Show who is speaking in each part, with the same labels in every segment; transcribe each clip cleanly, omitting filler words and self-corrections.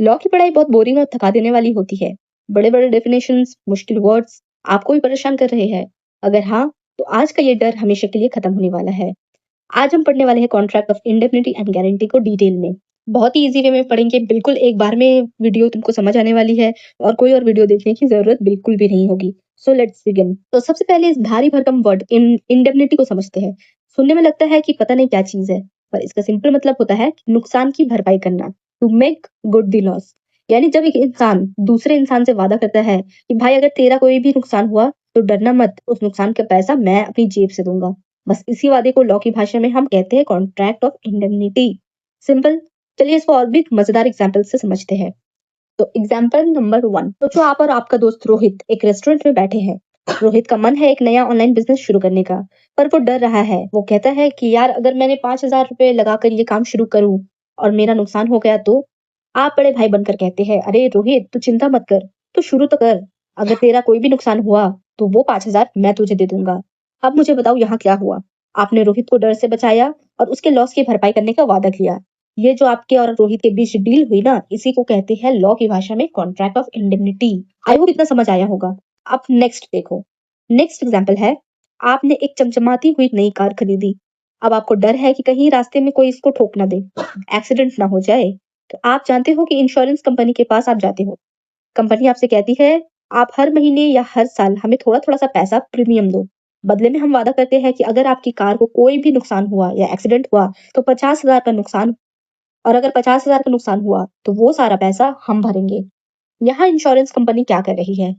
Speaker 1: Law की पढ़ाई बहुत बोरिंग और थका देने वाली होती है। बड़े-बड़े डेफिनेशंस, मुश्किल वर्ड्स आपको भी परेशान कर रहे हैं? अगर हाँ, तो आज का ये डर हमेशा के लिए खत्म होने वाला है। आज हम पढ़ने वाले हैं contract of indemnity and guarantee को डिटेल में। बहुत ही ईज़ी वे में पढ़ेंगे, बिल्कुल एक बार में वीडियो तुमको समझ आने वाली है और कोई और वीडियो देखने की ज़रूरत बिल्कुल भी नहीं होगी। So let's begin. तो सबसे पहले इस भारी भरकम वर्ड इंडेमनिटी को समझते हैं। सुनने में लगता है कि पता नहीं क्या चीज़ है, पर इसका सिंपल मतलब होता है कि नुकसान की भरपाई करना, to make good the loss. यानी जब एक इंसान दूसरे इंसान से वादा करता है कि भाई अगर तेरा कोई भी नुकसान हुआ, तो डरना मत, उस नुकसान का पैसा मैं अपनी जेब से दूँगा। बस इसी वादे को लॉ की भाषा में हम कहते हैं कॉन्ट्रैक्ट ऑफ इंडेमनिटी। सिंपल। चलिए इसको और भी मजेदार एग्जांपल से समझते हैं। तो एग्जांपल नंबर 1, तो जो आप और आपका दोस्त रोहित एक रेस्टोरेंट में बैठे हैं। रोहित का मन है एक नया ऑनलाइन बिजनेस शुरू करने का, पर वो डर रहा है। वो कहता है कि यार अगर मैंने 5,000 रुपए लगाकर ये काम शुरू करूं और मेरा नुकसान हो गया तो? आप बड़े भाई बनकर कहते हैं, अरे रोहित तू चिंता मत कर, तू शुरू तो कर। अगर तेरा कोई भी नुकसान हुआ तो वो 5,000 मैं तुझे दे दूंगा। अब मुझे बताओ यहाँ क्या हुआ? आपने रोहित को डर से बचाया और उसके लॉस की भरपाई करने का वादा किया। ये जो आपके और रोहित के बीच डील हुई ना, इसी को कहते हैं लॉ की भाषा में contract of indemnity. I hope इतना समझ आया होगा। अब नेक्स्ट देखो। नेक्स्ट एग्जांपल है, आपने एक चमचमाती हुई नई कार खरीदी। अब आपको डर है कि कहीं रास्ते में कोई इसको ठोक ना दे, एक्सीडेंट ना हो जाए। तो आप जानते हो कि इंश्योरेंस कंपनी के पास आप जाते हो। कंपनी आपसे कहती है, आप हर महीने या हर साल हमें थोड़ा-थोड़ा सा पैसा प्रीमियम दो। बदले में हम वादा करते हैं कि अगर आपकी कार को कोई भी नुकसान हुआ या एक्सीडेंट हुआ, तो 50,000 का नुकसान, और अगर 50,000 का नुकसान हुआ, तो वो सारा पैसा हम भरेंगे। यहाँ इंश्योरेंस कंपनी क्या कर रही है?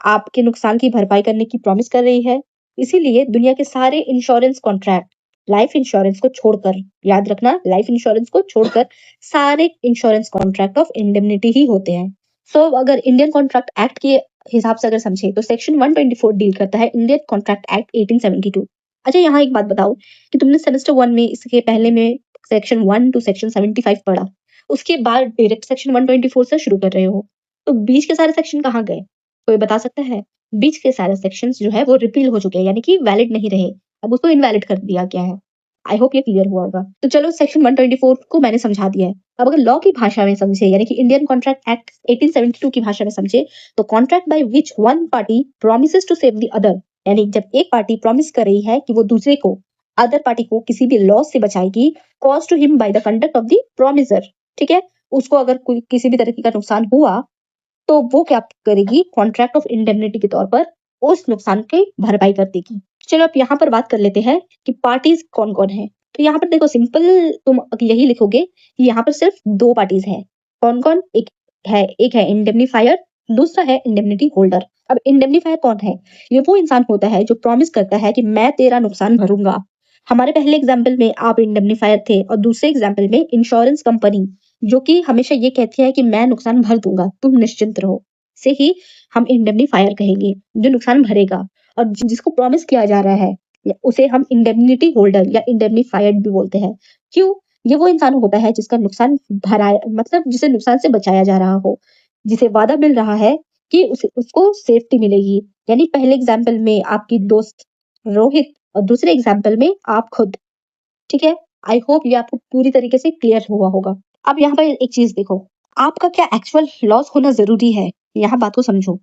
Speaker 1: आपके नुकसान की भरपाई करने की प्रॉमिस कर रही है। इसीलिए दुनिया के सारे इंश्योरेंस कॉन्ट्रैक्ट, लाइफ इंश्योरेंस को छोड़कर, याद रखना लाइफ इंश्योरेंस को छोड़कर सारे इंश्योरेंस कॉन्ट्रैक्ट ऑफ इंडेमनिटी ही होते हैं। सो अगर इंडियन कॉन्ट्रैक्ट एक्ट के हिसाब से अगर समझे तो सेक्शन 124 डील करता है इंडियन कॉन्ट्रैक्ट एक्ट 1872। अच्छा यहाँ एक बात बताओ कि तुमने सेमेस्टर 1 में इसके पहले में सेक्शन 1 टू सेक्शन 75 पढ़ा। उसके बाद डायरेक्ट सेक्शन 124 से शुरू कर रहे हो। तो बीच के सारे सेक्शन कहाँ गए? कोई बता सकता है? बीच के सारे सेक्शंस जो है वो रिपील हो चुके हैं, यानी कि वैलिड नहीं रहे। अब उसको इनवैलिड कर दिया गया है। आई होप ये क्लियर हुआ होगा। तो चलो सेक्शन 124 को मैंने समझा दिया है। अब अगर लॉ की भाषा में समझे, यानी कि इंडियन कॉन्ट्रैक्ट एक्ट 1872 की भाषा में समझे, तो contract by which one party promises to save the other, यानी जब एक पार्टी प्रॉमिस कर रही है कि वो दूसरे को, अदर पार्टी को किसी भी लॉस से बचाएगी, cause to him by the conduct of the promisor. ठीक है? उसको अगर कोई किसी भी तरीके का नुकसान हुआ, तो वो क्या करेगी, कॉन्ट्रैक्ट ऑफ इंडेमनिटी के तौर पर उस नुकसान की भरपाई कर देगी। चलो अब यहाँ पर बात कर लेते हैं कि पार्टीज कौन-कौन है। तो यहाँ पर देखो सिंपल, तुम यही लिखोगे कि यहाँ पर सिर्फ 2 पार्टीज हैं। कौन-कौन? एक है इंडेमनीफायर, दूसरा है इंडेमनिटी होल्डर। अब इंडेमनीफायर कौन है? ये वो इंसान होता है जो प्रॉमिस करता है कि मैं तेरा नुकसान भरूंगा। हमारे पहले एग्जाम्पल में आप इंडेमनीफायर थे और दूसरे एग्जाम्पल में इंश्योरेंस कंपनी, जो कि हमेशा ये कहती है कि मैं नुकसान भर दूंगा, तुम निश्चिंत रहो, से ही हम इंडेमनीफायर कहेंगे, जो नुकसान भरेगा। और जिसको प्रॉमिस किया जा रहा है उसे हम इंडेमनिटी होल्डर या इंडेमनीफायर्ड भी बोलते हैं। क्यों? ये वो इंसान होता है जिसका नुकसान भरा, मतलब जिसे नुकसान से बचाया जा रहा हो, जिसे वादा मिल रहा है कि उसको सेफ्टी मिलेगी। यानी पहले एग्जाम्पल में आपकी दोस्त रोहित और दूसरे एग्जाम्पल में आप खुद। ठीक है? आई होप ये आपको पूरी तरीके से क्लियर हुआ होगा। अब यहाँ पर एक चीज देखो, आपका क्या एक्चुअल लॉस होना जरूरी है? यहाँ बात को समझो।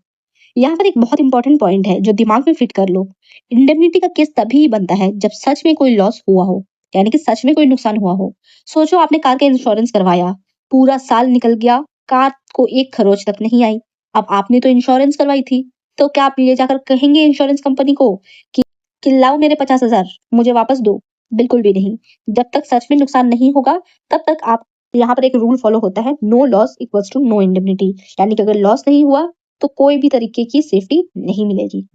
Speaker 1: यहाँ पर एक बहुत इंपॉर्टेंट पॉइंट है जो दिमाग में फिट कर लो। इंडेमनिटी का केस तभी बनता है जब सच में कोई लॉस हुआ हो, यानी कि सच में कोई नुकसान हुआ हो। सोचो आपने कार का इंश्योरेंस करवाया, पूरा साल निकल गया, कार को एक खरोच तक नहीं आई। अब आपने तो इंश्योरेंस करवाई थी, तो क्या आप ये जाकर कहेंगे इंश्योरेंस कंपनी को कि, लाओ मेरे 50,000 मुझे वापस दो? बिल्कुल भी नहीं। जब तक सच में नुकसान नहीं होगा, तब तक आप, यहाँ पर एक रूल फॉलो होता है, no loss equals to no indemnity. यानी कि अगर लॉस नहीं हुआ तो कोई भी तरीके की सेफ्टी नहीं मिलेगी।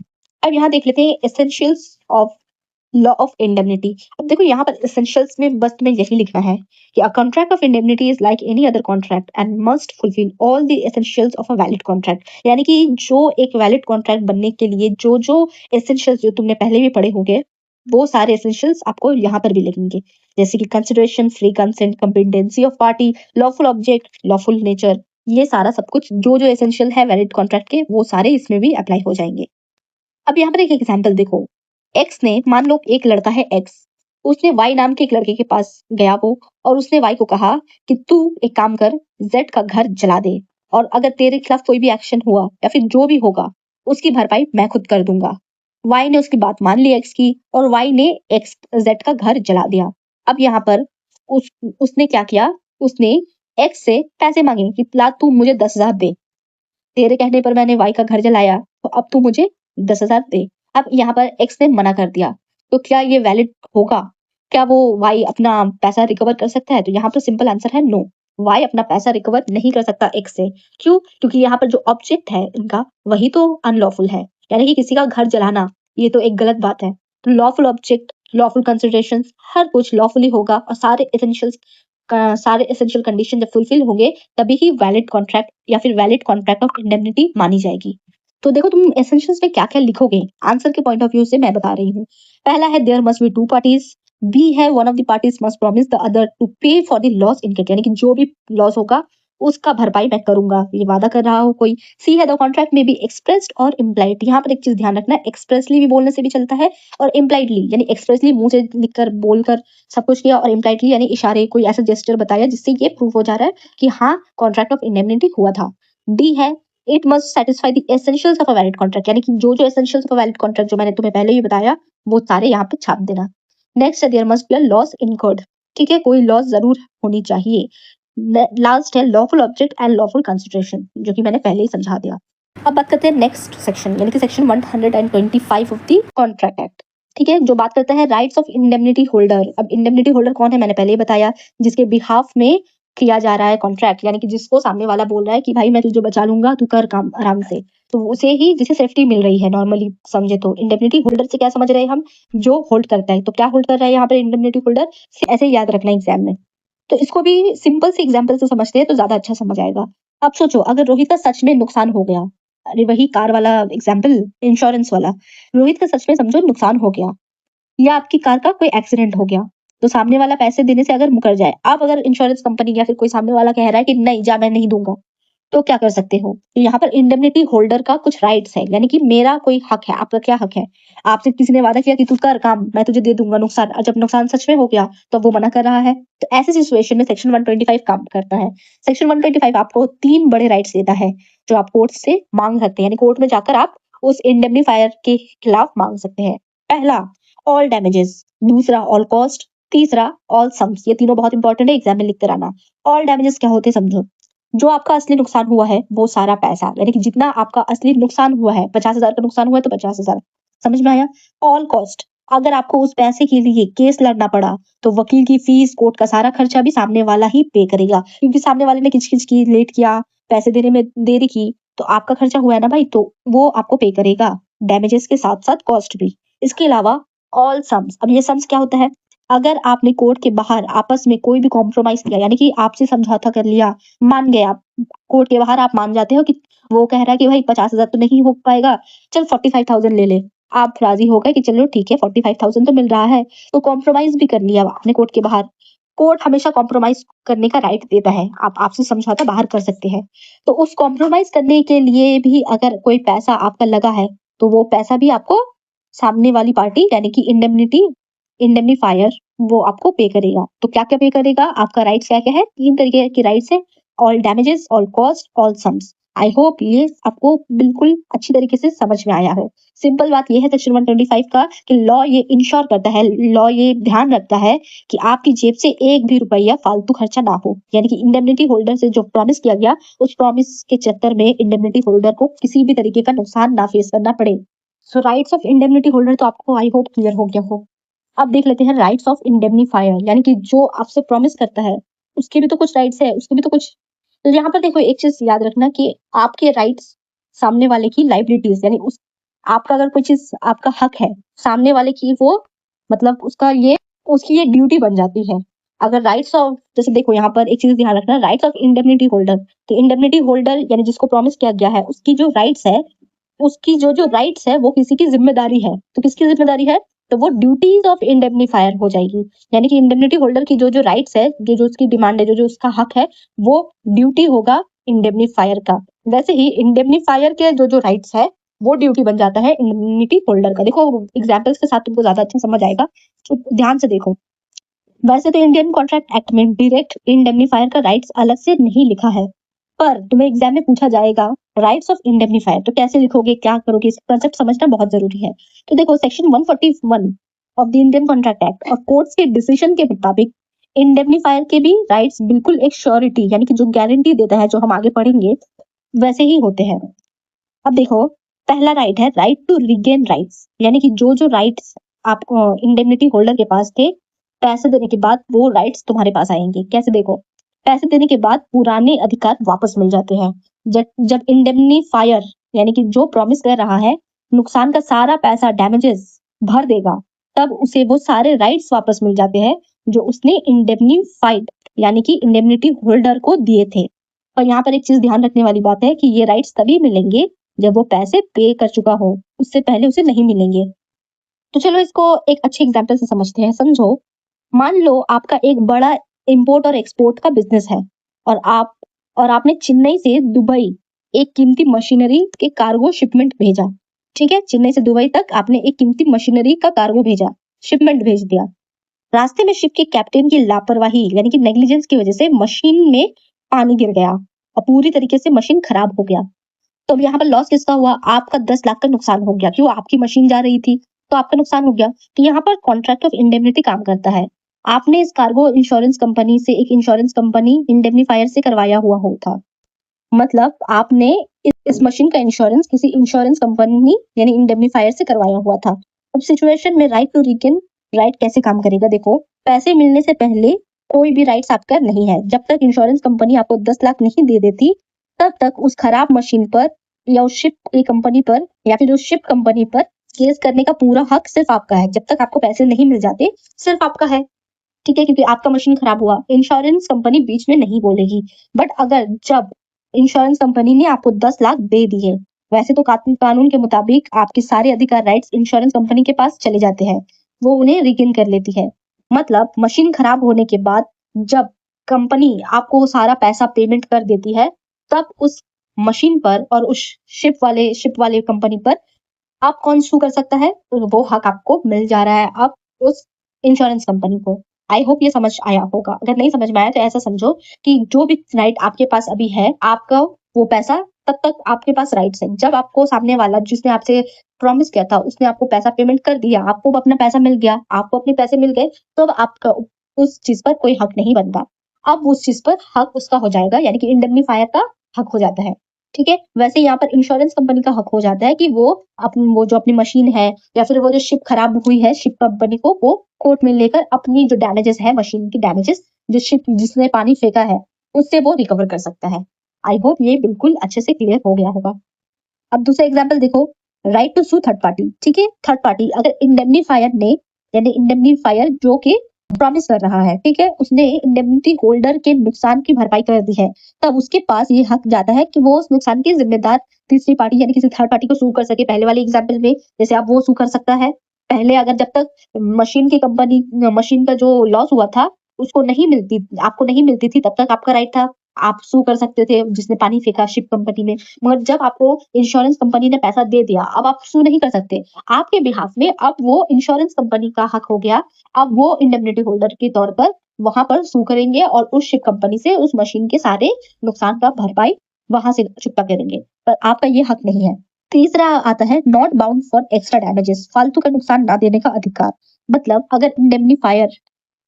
Speaker 1: अब यहाँ देख लेते हैं essentials of law of indemnity. अब देखो यहाँ पर एसेंशियल्स में बस तुम्हें यही लिखना है कि a contract of indemnity is like any other contract and must fulfil all the essentials of a valid contract. यानी कि जो एक वैलिड कॉन्ट्रैक्ट बनने के लिए जो जो एसेंशियल्स जो तुमने पहले भी पढ़े होंगे, वो सारे एसेंशियल्स आपको यहाँ पर भी लिखेंगे। जैसे कि consideration, free consent, competency of party, lawful object, lawful nature, ये सारा सब कुछ जो जो एसेंशियल है वैलिड कॉन्ट्रैक्ट के, वो सारे इसमें भी अप्लाई हो जाएंगे। अब यहाँ पर एक एग्जांपल देखो, एक्स ने, मान लो एक लड़का है एक्स, उसने वाई नाम के एक लड़के के पास गया वो, और उसने वाई को कहा कि तू एक काम कर, जेड का घर जला दे, और अगर तेरे खिलाफ कोई भी एक्शन हुआ या फिर जो भी होगा उसकी भरपाई मैं खुद कर दूंगा। वाई ने उसकी बात मान ली एक्स की, और वाई ने एक्स जेड का घर जला दिया। अब यहाँ पर उसने क्या किया, उसने एक्स से पैसे मांगे कि ला तू मुझे 10,000 दे, तेरे कहने पर मैंने वाई का घर जलाया, तो अब तू मुझे 10,000 दे। अब यहाँ पर एक्स ने मना कर दिया, तो क्या ये वैलिड होगा? क्या वो वाई अपना पैसा रिकवर कर सकता है? तो यहाँ पर सिंपल आंसर है नो। वाई अपना पैसा रिकवर नहीं कर सकता एक्स से। क्यों? क्योंकि यहाँ पर जो ऑब्जेक्ट है इनका वही तो अनलॉफुल है, यानी कि किसी का घर जलाना ये तो एक गलत बात है। तो लॉफुल ऑब्जेक्ट, लॉफुल कंसिडरेशन, हर कुछ लॉफुली होगा, और सारे एसेंशियल कंडीशन जब फुलफिल होंगे तभी ही वैलिड कॉन्ट्रैक्ट या फिर वैलिड कॉन्ट्रैक्ट ऑफ इंडेमनिटी मानी जाएगी। तो देखो तुम एसेंशियल्स में क्या-क्या लिखोगे, आंसर के पॉइंट ऑफ व्यू से मैं बता रही हूँ। पहला है there must be two parties, B है one of the parties must promise the other to pay for the loss incurred, यानी कि जो भी लॉस होगा उसका भरपाई मैं करूंगा, ये वादा कर रहा हूँ कोई। सी है द कॉन्ट्रैक्ट में बी एक्सप्रेस्ड और इम्प्लाइड, यहाँ पर एक चीज ध्यान रखना, एक्सप्रेसली भी बोलने से भी चलता है और इम्प्लाइडली, यानी एक्सप्रेसली मुंह से लिखकर बोलकर सब कुछ किया, और इम्प्लाइडली यानी इशारे कोई ऐसा जेस्चर बताया जिससे ये प्रूव हो जा रहा है कि हाँ कॉन्ट्रैक्ट ऑफ इंडेमनिटी हुआ था। डी है it must satisfy the essentials of a valid contract, यानी कि जो जो essentials of a valid contract जो मैंने तुम्हें पहले ही बताया वो सारे यहाँ पे छाप देना। नेक्स्ट है there must be a loss incurred, ठीक है, कोई लॉस जरूर होनी चाहिए। लास्ट है lawful object and lawful consideration, जो कि मैंने पहले ही समझा दिया। अब बात करते हैं नेक्स्ट सेक्शन, यानी कि section 125 of the contract act, ठीक है, जो बात करता है राइट्स ऑफ इंडेमनिटी होल्डर। अब इंडेमनिटी होल्डर कौन है, मैंने पहले ही बताया, जिसके बिहाफ में किया जा रहा है कॉन्ट्रैक्ट, यानी कि जिसको सामने वाला बोल रहा है कि भाई मैं तुझे बचा लूंगा, तू कर काम आराम से, तो उसे ही जिसे सेफ्टी मिल रही है नॉर्मली समझे तो। इंडेमनिटी होल्डर से क्या समझ रहे हैं हम, जो होल्ड करता है, तो क्या होल्ड कर रहा है यहाँ पर इंडेमनिटी होल्डर, ऐसे ही याद रखना एग्जाम में। तो इसको भी सिंपल से एग्जाम्पल से समझते हैं तो ज्यादा अच्छा समझ आएगा। अब सोचो अगर रोहित का सच में नुकसान हो गया, अरे वही कार वाला एग्जाम्पल, इंश्योरेंस वाला, रोहित का सच में समझो नुकसान हो गया, या आपकी कार का कोई एक्सीडेंट हो गया, तो सामने वाला पैसे देने से अगर मुकर जाए, आप अगर इंश्योरेंस कंपनी या फिर कोई सामने वाला कह रहा है कि नहीं जा मैं नहीं दूंगा, तो क्या कर सकते हो? तो यहाँ पर इंडेमनिटी होल्डर का कुछ राइट्स है, यानी कि मेरा कोई हक है, आपका क्या हक है? आपसे किसी ने वादा किया कि तू कर काम, मैं तुझे दे दूंगा नुकसान, और जब नुकसान सच में हो गया तो वो मना कर रहा है, तो ऐसी सिचुएशन में सेक्शन 125 काम करता है। सेक्शन 125 आपको 3 बड़े राइट्स देता है जो आप कोर्ट से मांग सकते हैं, यानी कोर्ट में जाकर आप उस इंडेमनीफायर के खिलाफ मांग सकते हैं। पहला ऑल डैमेजेस, दूसरा ऑल कॉस्ट, तीसरा ऑल सम्स। ये तीनों बहुत इंपॉर्टेंट है, एग्जाम में लिखते रहना। ऑल डैमेजेस क्या होते हैं समझो, जो आपका असली नुकसान हुआ है वो सारा पैसा, यानी कि जितना आपका असली नुकसान हुआ है, 50,000 का नुकसान हुआ है तो 50,000, समझ में आया? ऑल कॉस्ट, अगर आपको उस पैसे के लिए केस लड़ना पड़ा तो वकील की फीस, कोर्ट का सारा खर्चा भी सामने वाला ही पे करेगा, क्योंकि सामने वाले ने किच-किच की, लेट किया, पैसे देने में देरी की, तो आपका खर्चा हुआ है ना भाई, तो वो आपको पे करेगा, डैमेजेस के साथ-साथ कॉस्ट भी। इसके अलावा ऑल सम्स, अब ये सम्स क्या होता है, अगर आपने कोर्ट के बाहर आपस में कोई भी कॉम्प्रोमाइज किया, यानी कि आपसे समझौता कर लिया, मान गए आप, कोर्ट के बाहर आप मान जाते हो कि वो कह रहा है कि भाई 50,000 तो नहीं हो पाएगा, चल 45,000 ले ले, आप राजी हो गए कि चलो ठीक है 45,000 तो मिल रहा है, तो कॉम्प्रोमाइज भी कर लिया आपने कोर्ट के बाहर। कोर्ट हमेशा कॉम्प्रोमाइज करने का राइट देता है, आप आपसे समझौता बाहर कर सकते हैं। तो उस कॉम्प्रोमाइज करने के लिए भी अगर कोई पैसा आपका लगा है, तो वो पैसा भी आपको सामने वाली पार्टी, यानी कि इंडेमनीफायर, वो आपको पे करेगा। तो क्या-क्या पे करेगा? आपका राइट्स क्या-क्या है? 3 तरीके के राइट्स है, all damages, all cost, all sums. I hope ये आपको बिल्कुल अच्छी तरीके से समझ में आया है। सिंपल बात ये है सेक्शन 125 का कि लॉ ये इंश्योर करता है, लॉ ये ध्यान रखता है कि आपकी जेब से एक भी रुपया फालतू खर्चा ना हो, यानी कि इंडेमनिटी होल्डर से जो प्रॉमिस किया गया, उस प्रॉमिस के चक्कर में इंडेमनिटी होल्डर को किसी भी तरीके का नुकसान ना फेस करना पड़े। So rights of indemnity holder तो आपको आई होप क्लियर हो गया हो। अब देख लेते हैं राइट्स ऑफ इंडेमनीफायर, यानी कि जो आपसे प्रॉमिस करता है उसके भी तो कुछ राइट्स है, उसके भी तो कुछ। तो यहाँ पर देखो एक चीज याद रखना कि आपके राइट्स सामने वाले की लाइबिलिटीज, यानी उस आपका अगर कोई चीज आपका हक है, सामने वाले की वो मतलब उसका ये उसकी ये ड्यूटी बन जाती है। अगर राइट्स ऑफ, जैसे देखो यहाँ पर एक चीज ध्यान रखना, राइट्स ऑफ इंडेमनिटी होल्डर, तो इंडेमनिटी होल्डर यानी जिसको प्रॉमिस किया गया है उसकी जो राइट्स है, उसकी जो जो राइट्स है वो किसी की जिम्मेदारी है, तो किसकी जिम्मेदारी है, तो वो ड्यूटीज ऑफ इंडेमनीफायर हो जाएगी, यानी कि इंडेमनिटी होल्डर की जो जो राइट्स है, जो जो उसकी डिमांड है, जो जो उसका हक है, वो ड्यूटी होगा इंडेमनीफायर का। वैसे ही इंडेमनीफायर के जो जो राइट्स है वो ड्यूटी बन जाता है इंडेमनिटी होल्डर का। देखो एग्जाम्पल्स के साथ तुमको ज्यादा अच्छा समझ आएगा, तो ध्यान से देखो। वैसे तो इंडियन कॉन्ट्रैक्ट एक्ट में डायरेक्ट इंडेमनीफायर का राइट्स अलग से नहीं लिखा है, पर तुम्हें एग्जाम में पूछा जाएगा राइट्स ऑफ इंडेमनीफायर, तो कैसे लिखोगे, क्या करोगे, इस कंसेप्ट समझना बहुत जरूरी है। तो देखो section 141 of the Indian contract act और कोर्ट्स के डिसीजन के मुताबिक इंडेमनीफायर के भी राइट्स बिल्कुल एक श्योरिटी यानी कि जो गारंटी देता है, जो हम आगे पढ़ेंगे वैसे ही होते हैं। अब देखो पहला राइट है राइट टू रिगेन राइट्स, यानी कि जो जो राइट्स आपको इंडेमनिटी होल्डर के पास थे, पैसे देने के बाद वो राइट्स तुम्हारे पास आएंगे। कैसे देखो, पैसे देने के बाद पुराने अधिकार वापस मिल जाते हैं। जब इंडेमनीफायर यानी कि जो प्रॉमिस कर रहा है नुकसान का सारा पैसा डैमेजेस भर देगा, तब उसे वो सारे राइट्स वापस मिल जाते हैं जो उसने इंडेमनीफाइड यानी कि इंडेमनिटी होल्डर को दिए थे। और यहाँ पर एक चीज ध्यान रखने वाली बात है कि ये राइट्स तभी मिलेंगे जब वो पैसे पे कर चुका हो, उससे पहले उसे नहीं मिलेंगे। तो चलो इसको एक अच्छे एग्जांपल से समझते हैं। समझो, मान लो आपका एक बड़ा इंपोर्ट और एक्सपोर्ट का बिजनेस है और आपने चेन्नई से दुबई एक कीमती मशीनरी के कार्गो शिपमेंट भेजा। ठीक है, चेन्नई से दुबई तक आपने एक कीमती मशीनरी का कार्गो भेजा, शिपमेंट भेज दिया। रास्ते में शिप के कैप्टन की लापरवाही यानी कि नेग्लिजेंस की वजह से मशीन में पानी गिर गया और पूरी तरीके से मशीन खराब हो गया। तो अब यहाँ पर लॉस किसका हुआ? आपका 10 लाख का नुकसान हो गया। क्यों? आपकी मशीन जा रही थी तो आपका नुकसान हो गया। तो यहाँ पर कॉन्ट्रैक्ट ऑफ इंडेमनिटी काम करता है। आपने इस कार्गो इंश्योरेंस कंपनी से एक इंश्योरेंस कंपनी इंडेमनीफायर से करवाया हुआ हो था, मतलब आपने इस मशीन का इंश्योरेंस किसी इंश्योरेंस कंपनी यानी इंडेमनीफायर से करवाया हुआ था। अब सिचुएशन में राइट टू रिगेन राइट कैसे काम करेगा? देखो, पैसे मिलने से पहले कोई भी राइट्स आपका नहीं है। जब तक इंश्योरेंस कंपनी आपको 10 लाख नहीं दे देती, तब तक उस खराब मशीन पर या उस शिप की कंपनी पर या फिर उस शिप कंपनी पर केस करने का पूरा हक सिर्फ आपका है। जब तक आपको पैसे नहीं मिल जाते, सिर्फ आपका है। ठीक है, क्योंकि आपका मशीन खराब हुआ, इंश्योरेंस कंपनी बीच में नहीं बोलेगी। बट अगर जब इंश्योरेंस कंपनी ने आपको 10 लाख दे दिए, वैसे तो कानून के मुताबिक आपके सारे अधिकार राइट्स इंश्योरेंस कंपनी के पास चले जाते हैं, वो उन्हें रिगेन कर लेती है। मतलब मशीन खराब होने के बाद जब कंपनी आपको सारा पैसा पेमेंट कर देती है, तब उस मशीन पर और उस शिप वाले कंपनी पर आप कौन सू कर सकता है? तो वो हक आपको मिल जा रहा है अब उस इंश्योरेंस कंपनी को। आई होप ये समझ आया होगा। अगर नहीं समझ में आया तो ऐसा समझो कि जो भी राइट आपके पास अभी है, आपका वो पैसा तब तक आपके पास राइट्स है। जब आपको सामने वाला जिसने आपसे प्रॉमिस किया था उसने आपको पैसा पेमेंट कर दिया, आपको अपना पैसा मिल गया, आपको अपने पैसे मिल गए, तो अब आपका उस चीज पर कोई हक नहीं बनता। अब उस चीज पर हक उसका हो जाएगा, यानी कि इंडेमनीफायर का हक हो जाता है। ठीक है, वैसे यहाँ पर इंश्योरेंस कंपनी का हक हो जाता है कि वो जो अपनी मशीन है या फिर वो जो शिप खराब हुई है, शिप कंपनी को वो कोर्ट में लेकर अपनी जो डैमेजेस है, मशीन की डैमेजेस जो शिप जिसने पानी फेंका है, उससे वो रिकवर कर सकता है। आई होप ये बिल्कुल अच्छे से क्लियर हो गया होगा। अब दूसरा एग्जाम्पल देखो, right to sue third party. ठीक है, थर्ड पार्टी अगर इंडेमनीफायर ने यानी इंडेमनीफायर जो कि प्रॉमिस कर रहा है, ठीक है, उसने इंडेमनिटी होल्डर के नुकसान की भरपाई कर दी है, तब उसके पास ये हक जाता है कि वो उस नुकसान की जिम्मेदार तीसरी पार्टी यानी किसी थर्ड पार्टी को सू कर सके। पहले वाले एग्जाम्पल में जैसे आप वो सू कर सकता है। पहले अगर जब तक मशीन का जो लॉस हुआ था उसको नहीं मिलती आपको नहीं मिलती थी, तब तक आपका राइट था, आप सू कर सकते थे जिसने पानी फेंका शिप कंपनी में। मगर जब आपको इंश्योरेंस कंपनी ने पैसा दे दिया, अब आप सू नहीं कर सकते। आपके बिहाफ में अब वो इंश्योरेंस कंपनी का हक हो गया। अब वो इंडेमनिटी होल्डर के तौर पर वहां पर सू करेंगे और उस शिप कंपनी से उस मशीन के सारे नुकसान का भरपाई वहां से चुकता करेंगे, पर आपका ये हक नहीं है। तीसरा आता है not bound for extra damages, फालतू का नुकसान ना देने का अधिकार। मतलब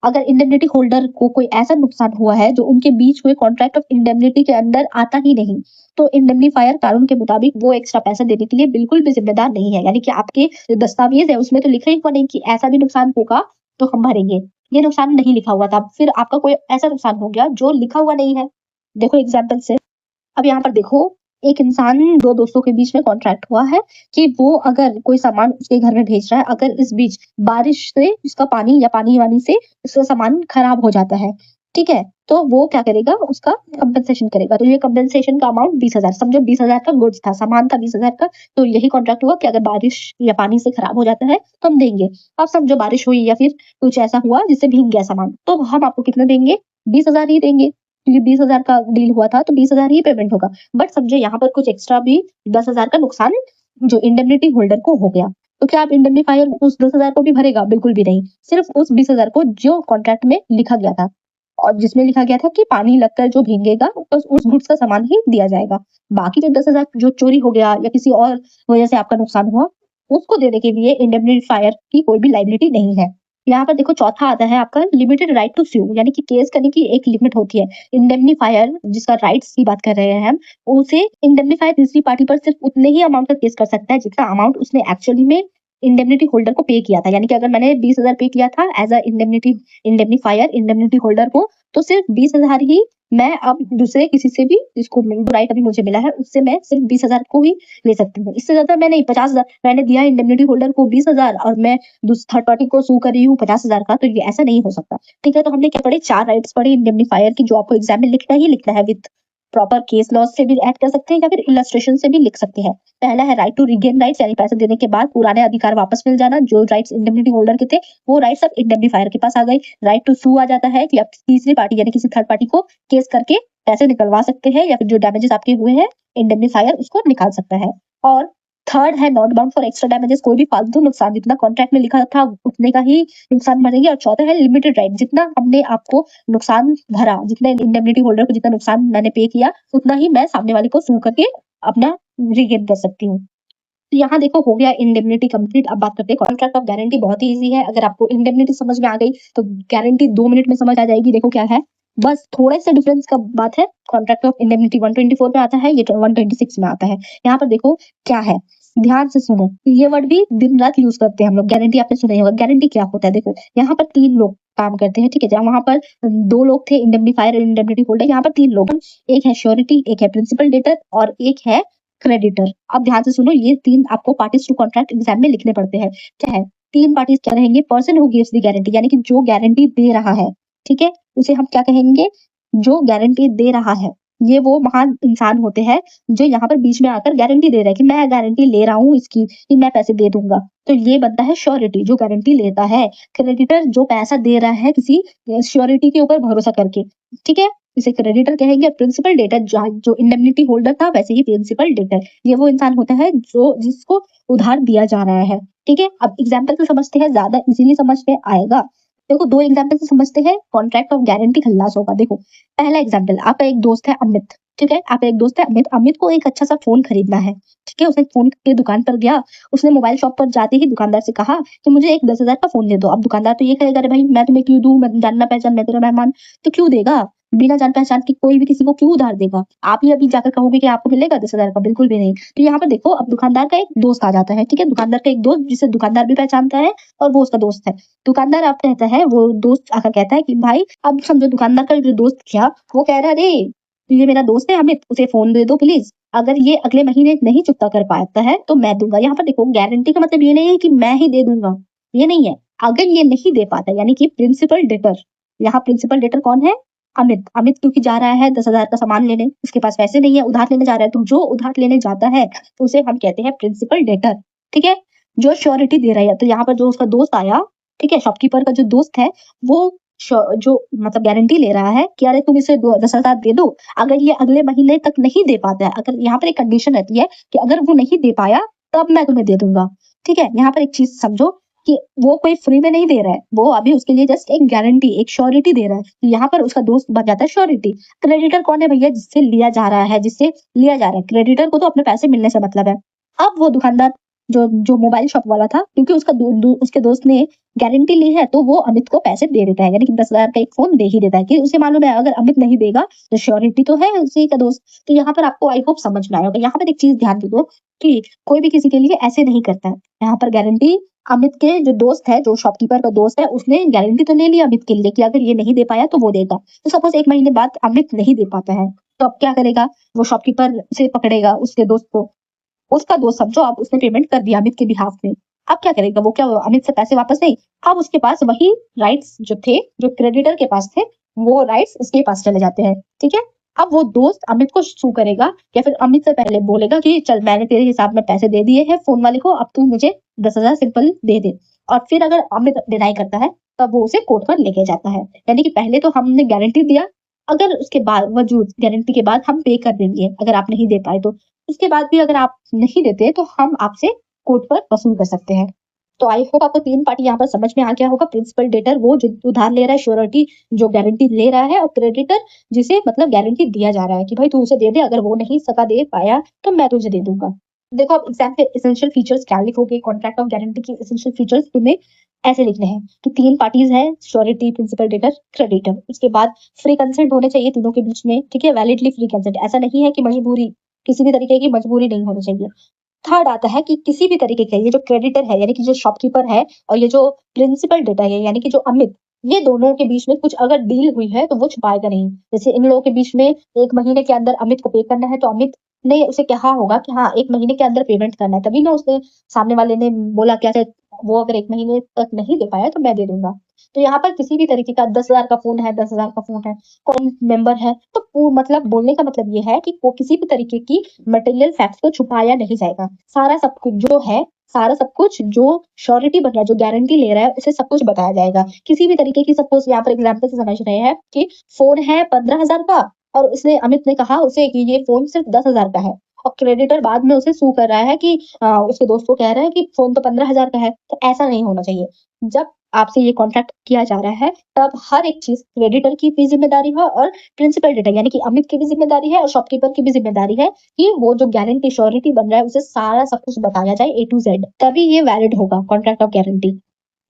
Speaker 1: अगर इंडेमनिटी होल्डर को कोई ऐसा नुकसान हुआ है जो उनके बीच हुए कॉन्ट्रैक्ट ऑफ इंडेमनिटी के अंदर आता ही नहीं, तो इंडेमनीफायर कानून के मुताबिक वो एक्स्ट्रा पैसा देने के लिए बिल्कुल भी जिम्मेदार नहीं है। यानी कि आपके जो दस्तावेज है उसमें तो लिखा ही हुआ नहीं कि ऐसा भी नुकसान होगा तो हम भरेंगे। ये नुकसान नहीं लिखा हुआ था, फिर आपका कोई ऐसा नुकसान हो गया जो लिखा हुआ नहीं है। देखो एग्जाम्पल से, अब यहाँ पर देखो, एक इंसान दो दोस्तों के बीच में कॉन्ट्रैक्ट हुआ है कि वो अगर कोई सामान उसके घर में भेज रहा है, अगर इस बीच बारिश से उसका पानी या पानी वानी से उसका सामान खराब हो जाता है, ठीक है, तो वो क्या करेगा, उसका कंपनसेशन करेगा। तो ये कंपनसेशन का अमाउंट 20,000, समझो 20,000 का गुड्स था, सामान था 20,000 का, तो यही कॉन्ट्रैक्ट हुआ कि अगर बारिश या पानी से खराब हो जाता है तो हम देंगे। अब समझो बारिश हुई या फिर कुछ ऐसा हुआ जिससे भीग गया सामान, तो हम आपको कितना देंगे? 20,000 ही देंगे, क्योंकि 20,000 का डील हुआ था तो 20,000 ही पेमेंट होगा। बट समझे यहाँ पर कुछ एक्स्ट्रा भी 10,000 का नुकसान जो इंडेमनिटी होल्डर को हो गया। तो क्या अब इंडेमनीफायर उस 10,000 को भी भरेगा? बिल्कुल भी नहीं। सिर्फ उस 20,000 को जो कॉन्ट्रैक्ट में लिखा गया था और जिसमें लिखा गया था कि पानी लगकर जो भीगेगा बस उस गुड्स का सामान ही दिया जाएगा। बाकी जो 10,000 जो चोरी हो गया या किसी और वजह से आपका नुकसान हुआ, उसको देने के लिए इंडेमनिफायर की कोई भी लायबिलिटी नहीं है। यहाँ पर देखो चौथा आता है आपका लिमिटेड राइट टू स्यू, यानी कि केस करने की एक लिमिट होती है। इंडेमनीफायर जिसका राइट्स की बात कर रहे हैं हम, उसे इंडेमनीफायर तीसरी पार्टी पर सिर्फ उतने ही अमाउंट का केस कर सकता है जितना अमाउंट उसने एक्चुअली में इंडेमनिटी होल्डर को पे किया था। यानी कि अगर मैंने 20,000 पे किया था as a indemnifier indemnity holder को, तो सिर्फ 20,000 ही मैं अब दूसरे किसी से भी जिसको राइट अभी मुझे मिला है उससे मैं सिर्फ 20,000 को ही ले सकती हूँ। इससे ज्यादा मैं नहीं। 50,000 मैंने दिया इंडेमनिटी होल्डर को 20,000 और मैं थर्ड पार्टी को सू कर रही हूँ 50,000 का, तो ये ऐसा नहीं हो सकता। ठीक है, तो हमने क्या पढ़े? 4 राइट्स पढ़े इंडेमनीफायर की, जो आपको एग्जाम में लिखना है विद प्रॉपर केस लॉज से भी ऐड कर सकते हैं या फिर इलस्ट्रेशन से भी लिख सकते हैं। पहला है राइट टू रिगेन राइट्स, यानी पैसे देने के बाद पुराने अधिकार वापस मिल जाना। जो राइट्स इंडेमनिटी होल्डर के थे वो राइट्स अब इंडेमनीफायर के पास आ गई। राइट टू सू आ जाता है कि आप तीसरी पार्टी यानी किसी थर्ड पार्टी को केस करके पैसे निकलवा सकते हैं या फिर जो डैमेजेस आपके हुए हैं इंडेमनीफायर उसको निकाल सकता है। और थर्ड है not bound for extra damages, कोई भी फालतू नुकसान जितना कॉन्ट्रैक्ट में लिखा था उतने का ही नुकसान भरेंगे। और चौथा है लिमिटेड राइट, जितना हमने आपको नुकसान भरा, जितने इंडेमनिटी होल्डर को जितना नुकसान मैंने पे किया उतना ही मैं सामने वाले को सू करके अपना रिगेन कर सकती हूँ। तो यहाँ देखो हो गया इंडेमनिटी कंप्लीट। अब बात करते हैं कॉन्ट्रैक्ट ऑफ गारंटी। बहुत ही इजी है, अगर आपको इंडेमनिटी समझ में आ गई तो गारंटी 2 मिनट में समझ आ जाएगी। देखो क्या है, बस थोड़े से डिफरेंस का बात है। कॉन्ट्रैक्ट ऑफ इंडेमनिटी 124 में आता है, ये 126 में आता है। यहाँ पर देखो क्या है, ध्यान से सुनो, ये वर्ड भी दिन रात यूज करते हैं हम लोग। गारंटी आपने सुना ही होगा। गारंटी क्या होता है? देखो यहाँ पर 3 लोग काम करते हैं, ठीक है। जहाँ वहां पर 2 लोग थे इंडेमनीफायर और इंडेमनिटी होल्डर, यहाँ पर 3 लोग, एक है श्योरिटी, एक है प्रिंसिपल डेटर और एक है क्रेडिटर। अब ध्यान से सुनो, ये 3 आपको पार्टीज टू कॉन्ट्रैक्ट एग्जाम में लिखने पड़ते हैं। क्या है? 3 पार्टीज क्या रहेंगे? Person who gives the guarantee, यानी कि जो गारंटी दे रहा है, ठीक है, उसे हम क्या कहेंगे? जो गारंटी दे रहा है। ये वो महान इंसान होते हैं जो यहाँ पर बीच में आकर गारंटी दे रहा है कि मैं गारंटी ले रहा हूँ इसकी कि मैं पैसे दे दूंगा। तो ये बनता है श्योरिटी, जो गारंटी लेता है। क्रेडिटर जो पैसा दे रहा है किसी श्योरिटी के ऊपर भरोसा करके, ठीक है, इसे क्रेडिटर कहेंगे। प्रिंसिपल डेटर जो इंडेमनिटी होल्डर था वैसे ही प्रिंसिपल डेटर, ये वो इंसान होता है जो जिसको उधार दिया जा रहा है। ठीक है, अब एग्जाम्पल से समझते हैं, ज्यादा इजीली समझ में आएगा। देखो 2 एग्जाम्पल से समझते हैं कॉन्ट्रैक्ट ऑफ गारंटी खल्लासों का। देखो पहला एग्जाम्पल, आपका एक दोस्त है अमित, ठीक है, आपका एक दोस्त है अमित। अमित को एक अच्छा सा फोन खरीदना है, ठीक है। उसने फोन के दुकान पर गया, उसने मोबाइल शॉप पर जाते ही दुकानदार से कहा कि मुझे एक 10,000 का फोन दे दो। अब दुकानदार तो ये कहेगा, अरे भाई मैं तुम्हें क्यों दूं, मैं जानना पहचान, मैं तेरा मेहमान, तो क्यों देगा? बिना जान पहचान के कोई भी किसी को क्यों उधार देगा? आप ही अभी जाकर कहोगे कि आपको मिलेगा 10,000 का? बिल्कुल भी नहीं। तो यहाँ पर देखो, अब दुकानदार का एक दोस्त आ जाता है, ठीक है, दुकानदार का एक दोस्त जिसे दुकानदार भी पहचानता है और वो उसका दोस्त है। दुकानदार आप कहता है, वो दोस्त आकर कहता है कि भाई, अब समझो दुकानदार का जो दोस्त था वो कह रहा है, अरे ये मेरा दोस्त है अमित, उसे फोन दे दो प्लीज, अगर ये अगले महीने नहीं चुकता कर पाता है तो मैं दूंगा। यहाँ पर देखो गारंटी का मतलब ये नहीं है कि मैं ही दे दूंगा, ये नहीं है। अगर ये नहीं दे पाता, यानी कि प्रिंसिपल डेटर, यहाँ प्रिंसिपल डेटर कौन है? अमित। अमित क्योंकि जा रहा है 10,000 का सामान लेने, उसके पास पैसे नहीं है, उधार लेने जा रहा है। तो जो उधार लेने जाता है तो उसे हम कहते हैं प्रिंसिपल डेटर, ठीक है। जो श्योरिटी दे रहा है, तो यहाँ पर जो उसका दोस्त आया, ठीक है, शॉपकीपर का जो दोस्त है, वो जो मतलब गारंटी ले रहा है कि अरे तुम इसे 10,000 दे दो। अगर ये अगले महीने तक नहीं दे पाता है, अगर यहाँ पर एक कंडीशन रहती है कि अगर वो नहीं दे पाया तब मैं तुम्हें दे दूंगा, ठीक है। यहाँ पर एक चीज समझो कि वो कोई फ्री में नहीं दे रहा है, वो अभी उसके लिए जस्ट एक गारंटी, एक श्योरिटी दे रहा है। तो यहाँ पर उसका दोस्त बन जाता है श्योरिटी। क्रेडिटर कौन है भैया? जिससे लिया जा रहा है, जिससे लिया जा रहा है। क्रेडिटर को तो अपने पैसे मिलने से मतलब है। अब वो दुकानदार जो मोबाइल शॉप वाला था, क्योंकि उसका उसके दोस्त ने गारंटी ली है, तो वो अमित को पैसे दे देता है, यानी कि 10,000 का एक फोन दे ही देता है कि उसे मालूम है अगर अमित नहीं देगा तो श्योरिटी तो है उसी का दोस्त। तो यहाँ पर आपको आई होप समझ में आया होगा। यहाँ पर एक चीज ध्यान दो कि कोई भी किसी के लिए ऐसे नहीं करता है। यहाँ पर गारंटी अमित के जो दोस्त है, जो शॉपकीपर का दोस्त है, उसने गारंटी तो ले ली अमित के लिए कि अगर ये नहीं दे पाया तो वो देगा। तो सपोज 1 महीने बाद अमित नहीं दे पाता है, तो अब क्या करेगा? वो शॉपकीपर से पकड़ेगा उसके दोस्त को। उसका दोस्त समझो अब उसने पेमेंट कर दिया अमित के बिहाफ में। अब क्या करेगा वो? क्या अमित से पैसे वापस नहीं, अब उसके पास वही राइट्स जो थे, जो क्रेडिटर के पास थे, वो राइट्स इसके पास चले जाते हैं, ठीक है। अब वो दोस्त अमित को सू करेगा या फिर अमित से पहले बोलेगा कि चल मैंने तेरे हिसाब में पैसे दे दिए हैं फोन वाले को, अब तू मुझे 10,000 सिंपल दे दे। और फिर अगर अमित डिनाई करता है तब वो उसे कोर्ट पर लेके जाता है। यानी कि पहले तो हमने गारंटी दिया, अगर उसके बाद वजूद गारंटी के बाद हम पे कर देंगे अगर आप नहीं दे पाए तो उसके बाद भी अगर आप नहीं देते तो हम आपसे कोर्ट पर वसूल कर सकते हैं। तो आई होप आपको 3 पार्टी यहाँ पर समझ में आ गया होगा। प्रिंसिपल डेटर वो जो उधार ले रहा है, श्योरिटी जो गारंटी ले रहा है, और क्रेडिटर जिसे मतलब गारंटी दिया जा रहा है कि भाई तू उसे दे दे, अगर वो नहीं सका दे पाया तो मैं तुझे दे दूंगा। देखो अब एग्जाम के एसेंशियल फीचर्स क्या लिखोगे, कॉन्ट्रैक्ट ऑफ गारंटी की एसेंशियल फीचर्स तुम्हें ऐसे लिखने हैं कि 3 पार्टीज है, श्योरिटी, प्रिंसिपल डेटर, क्रेडिटर। उसके बाद फ्री कंसेंट होने चाहिए तीनों के बीच में, ठीक है, वैलिडली फ्री कंसेंट। ऐसा नहीं है कि मजबूरी, किसी भी तरीके की मजबूरी नहीं होनी चाहिए। थर्ड आता है कि किसी भी तरीके का ये जो क्रेडिटर है यानी कि जो शॉपकीपर है और ये जो प्रिंसिपल डेटर है यानी कि जो अमित, ये दोनों के बीच में कुछ अगर डील हुई है तो वो छुपाएगा नहीं। जैसे इन लोगों के बीच में 1 महीने के अंदर अमित को पे करना है, तो अमित ने उसे कहा होगा कि हाँ 1 महीने के अंदर पेमेंट करना है, तभी ना उसने सामने वाले ने बोला क्या वो अगर 1 महीने तक नहीं दे पाया तो मैं दे दूंगा। तो यहाँ पर किसी भी तरीके का 10,000 का फोन है, 10,000 का फोन है, कौन मेंबर है, तो मतलब बोलने का मतलब ये है कि वो किसी भी तरीके की मटेरियल फैक्ट्स को छुपाया नहीं जाएगा। सारा सब कुछ जो है, सारा सब कुछ जो श्योरिटी बन रहा है, जो गारंटी ले रहा है, उसे सब कुछ बताया जाएगा। किसी भी तरीके की, सपोज यहाँ पर एग्जाम्पल से समझ रहे हैं कि फोन है 15,000 का और उसने अमित ने कहा उसे कि ये फोन सिर्फ 10,000 का है, और क्रेडिटर बाद में उसे सू कर रहा है कि उसके दोस्त को कह रहा है कि फोन तो 15,000 का है। तो ऐसा नहीं होना चाहिए। जब आपसे ये कॉन्ट्रैक्ट किया जा रहा है तब हर एक चीज क्रेडिटर की भी जिम्मेदारी है और प्रिंसिपल डेटर यानी कि अमित की भी जिम्मेदारी है और शॉपकीपर की भी जिम्मेदारी है कि वो जो गारंटी श्योरिटी बन रहा है उसे सारा सब कुछ बताया जाए A to Z, तभी ये वैलिड होगा कॉन्ट्रैक्ट ऑफ गारंटी।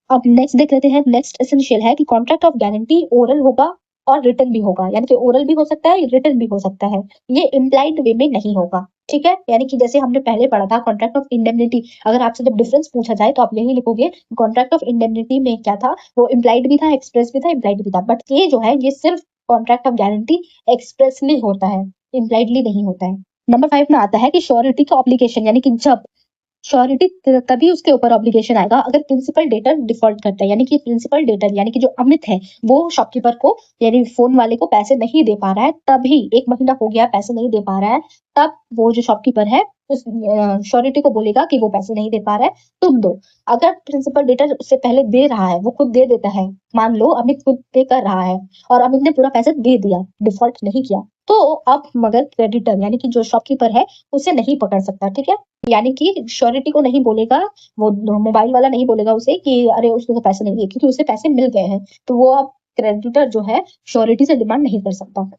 Speaker 1: अब नेक्स्ट देख लेते हैं। नेक्स्ट एसेंशियल है कि कॉन्ट्रैक्ट ऑफ गारंटी ओरल होगा और रिटन भी होगा, यानी कि ओरल भी हो सकता है, रिटन भी हो सकता है। ये इम्प्लाइड वे में नहीं होगा, ठीक है। यानी कि जैसे हमने पहले पढ़ा था कॉन्ट्रैक्ट ऑफ इंडेमनिटी, अगर आपसे जब डिफरेंस पूछा जाए तो आप यही लिखोगे कॉन्ट्रैक्ट ऑफ इंडेमनिटी में क्या था, वो इम्प्लाइड भी था, एक्सप्रेस भी था, इम्प्लाइड भी था। बट ये जो है ये सिर्फ कॉन्ट्रैक्ट ऑफ गारंटी एक्सप्रेसली होता है, इम्प्लाइडली नहीं होता है। नंबर 5 में आता है कि श्योरिटी का ऑब्लिगेशन, यानी कि जब श्योरिटी तभी उसके ऊपर ऑब्लिगेशन आएगा अगर प्रिंसिपल डेटर डिफॉल्ट करता है, यानी कि प्रिंसिपल डेटर यानी कि जो अमित है वो शॉपकीपर को यानी फोन वाले को पैसे नहीं दे पा रहा है, तभी 1 महीना हो गया पैसे नहीं दे पा रहा है, तब वो जो शॉपकीपर है उस श्योरिटी को बोलेगा कि वो पैसे नहीं दे पा रहा है, तुम दो। अगर प्रिंसिपल डेटर उससे पहले दे रहा है, वो खुद दे देता है, मान लो अमित खुद पे कर रहा है और अमित ने पूरा पैसा दे दिया, डिफॉल्ट नहीं किया, तो अब मगर क्रेडिटर यानी कि जो शॉपकीपर है उसे नहीं पकड़ सकता, ठीक है। यानी कि श्योरिटी को नहीं बोलेगा, वो मोबाइल वाला नहीं बोलेगा उसे कि अरे उसको तो पैसे नहीं दिए, क्योंकि उसे पैसे मिल गए हैं, तो वो अब क्रेडिटर जो है श्योरिटी से डिमांड नहीं कर सकता।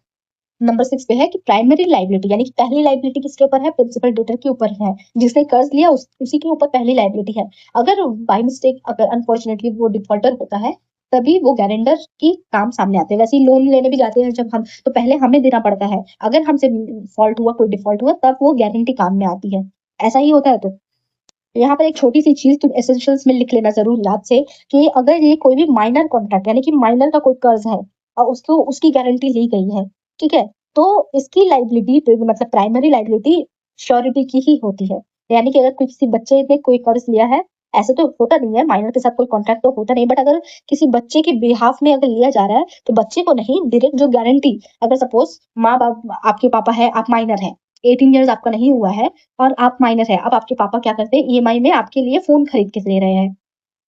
Speaker 1: नंबर 6 पे है कि प्राइमरी लाइबिलिटी, यानी कि पहली लाइबिलिटी किसके ऊपर है, प्रिंसिपल डेटर के ऊपर है, जिसने कर्ज लिया उसी के ऊपर पहली लाइबिलिटी है। अगर बाय मिस्टेक, अगर अनफॉर्चुनेटली वो डिफॉल्टर होता है, तभी वो गारंटर की काम सामने आते हैं। वैसे ही लोन लेने भी जाते हैं जब हम, तो पहले हमें देना पड़ता है, अगर हमसे फॉल्ट हुआ, कोई डिफॉल्ट हुआ, तब वो गारंटी काम में आती है। ऐसा ही होता है। तो यहाँ पर एक छोटी सी चीज तुम एसेंशियल्स में लिख लेना जरूर याद से, कि अगर ये कोई भी माइनर कॉन्ट्रैक्ट यानी कि माइनर का कोई कर्ज है और उसको उसकी गारंटी ली गई है, ठीक है, तो इसकी लाइबिलिटी मतलब प्राइमरी लाइबिलिटी श्योरिटी की ही होती है। यानी कि अगर किसी बच्चे ने कोई कर्ज लिया है, ऐसे तो होता नहीं है, माइनर के साथ कोई कॉन्ट्रैक्ट तो होता नहीं, बट अगर किसी बच्चे के बिहाफ में अगर लिया जा रहा है तो बच्चे को नहीं, डायरेक्ट जो गारंटी, अगर सपोज माँ बाप आपके पापा है, आप माइनर है, 18 ईयर्स आपका नहीं हुआ है और आप माइनर है, अब आपके पापा क्या करते हैं, ईएमआई में आपके लिए फोन खरीद के दे रहे हैं,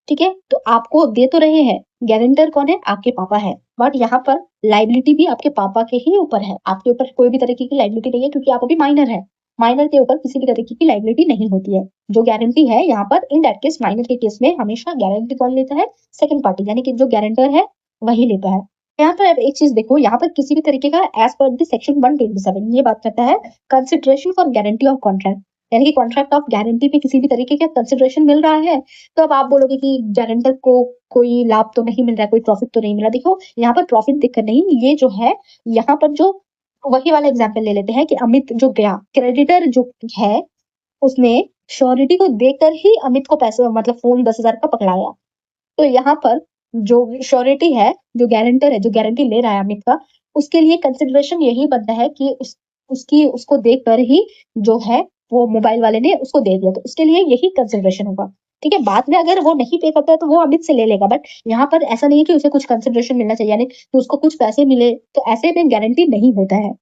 Speaker 1: ठीक है, तो आपको दे तो रहे हैं, गारंटर कौन है, आपके पापा है, बट यहाँ पर लाइबिलिटी भी आपके पापा के ही ऊपर है, आपके ऊपर कोई भी तरीके की लाइबिलिटी नहीं है, क्योंकि आप अभी माइनर है। माइनर के ऊपर किसी भी तरीके की लाइबिलिटी नहीं होती है। जो गारंटी है यहाँ पर इन दैट केस, माइनर के केस में हमेशा गारंटी कौन लेता है, सेकंड पार्टी, यानी कि जो गारंटर है वही लेता है। यहाँ पर अब एक चीज देखो, यहाँ पर किसी भी तरीके का एज पर द सेक्शन 127 ये बात करता है consideration for guarantee of contract, यानी कि कॉन्ट्रैक्ट ऑफ गारंटी पे किसी भी तरीके का कंसिडरेशन मिल रहा है, तो अब आप बोलोगे कि गारंटर को कोई लाभ तो नहीं मिल रहा है, कोई प्रॉफिट तो नहीं मिल रहा। देखो यहाँ पर प्रॉफिट दिक्कत नहीं, ये जो है यहाँ पर जो वही वाला एग्जाम्पल ले लेते हैं कि अमित जो गया, क्रेडिटर जो है उसने श्योरिटी को देकर ही अमित को पैसे मतलब फोन 10,000 का पकड़ाया, तो यहाँ पर जो श्योरिटी है, जो गारंटर है, जो गारंटी ले रहा है अमित का, उसके लिए कंसिडरेशन यही बनता है कि उसको देखकर ही जो है वो मोबाइल वाले ने उसको दे दिया, तो उसके लिए यही कंसिडरेशन होगा, ठीक है। बाद में अगर वो नहीं पे करता है तो वो अमित से ले लेगा, बट यहाँ पर ऐसा नहीं है कि उसे कुछ कंसिडरेशन मिलना चाहिए, यानी कि उसको कुछ पैसे मिले, तो ऐसे में गारंटी नहीं होता है।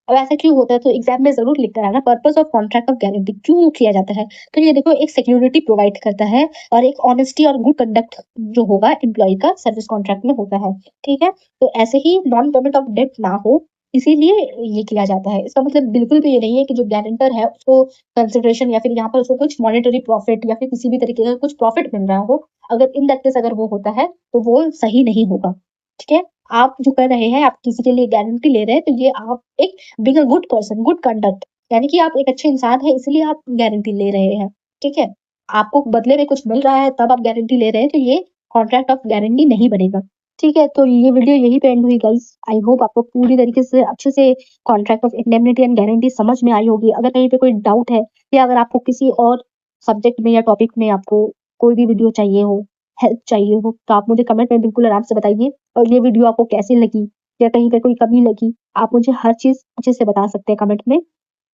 Speaker 1: अब ऐसा क्यों होता है, तो एग्जाम में जरूर लिख कर आना, purpose of contract of guarantee क्यों किया जाता है, तो ये देखो एक सिक्योरिटी प्रोवाइड करता है और एक ऑनेस्टी और गुड कंडक्ट जो होगा एम्प्लॉय का सर्विस कॉन्ट्रैक्ट में होता है, ठीक है। तो ऐसे ही नॉन पेमेंट ऑफ डेट ना हो, इसीलिए ये किया जाता है। इसका मतलब बिल्कुल भी ये नहीं है कि जो गारंटर है उसको कंसिडरेशन या फिर यहाँ पर उसको कुछ मॉनेटरी प्रॉफिट या फिर किसी भी तरीके का कुछ प्रॉफिट मिल रहा हो। अगर इन दैट केस अगर वो होता है तो वो सही नहीं होगा। ठीक है? आप जो कर रहे हैं, आप किसी के लिए गारंटी ले रहे हैं, तो ये आप एक being a good person, good conduct, यानी कि आप एक अच्छे इंसान हैं, इसलिए आप गारंटी ले रहे हैं। ठीक है? आपको बदले में कुछ मिल रहा है तब आप गारंटी ले रहे हैं, तो ये कॉन्ट्रैक्ट ऑफ गारंटी नहीं बनेगा। ठीक है? तो ये वीडियो यहीं पे एंड हुई गाइस। आई होप आपको पूरी तरीके से अच्छे से contract of indemnity and guarantee समझ में आई होगी। अगर कहीं पे कोई डाउट है या अगर आपको किसी और सब्जेक्ट में या टॉपिक में आपको कोई भी वीडियो चाहिए हो, हेल्प चाहिए हो, तो आप मुझे कमेंट में बिल्कुल आराम से बताइए। और ये वीडियो आपको कैसी लगी या कहीं पे कोई कमी लगी, आप मुझे हर चीज़ अच्छे से बता सकते हैं कमेंट में।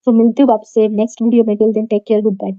Speaker 1: तो मिलती हूँ आपसे नेक्स्ट वीडियो में। Till then take care, good bye.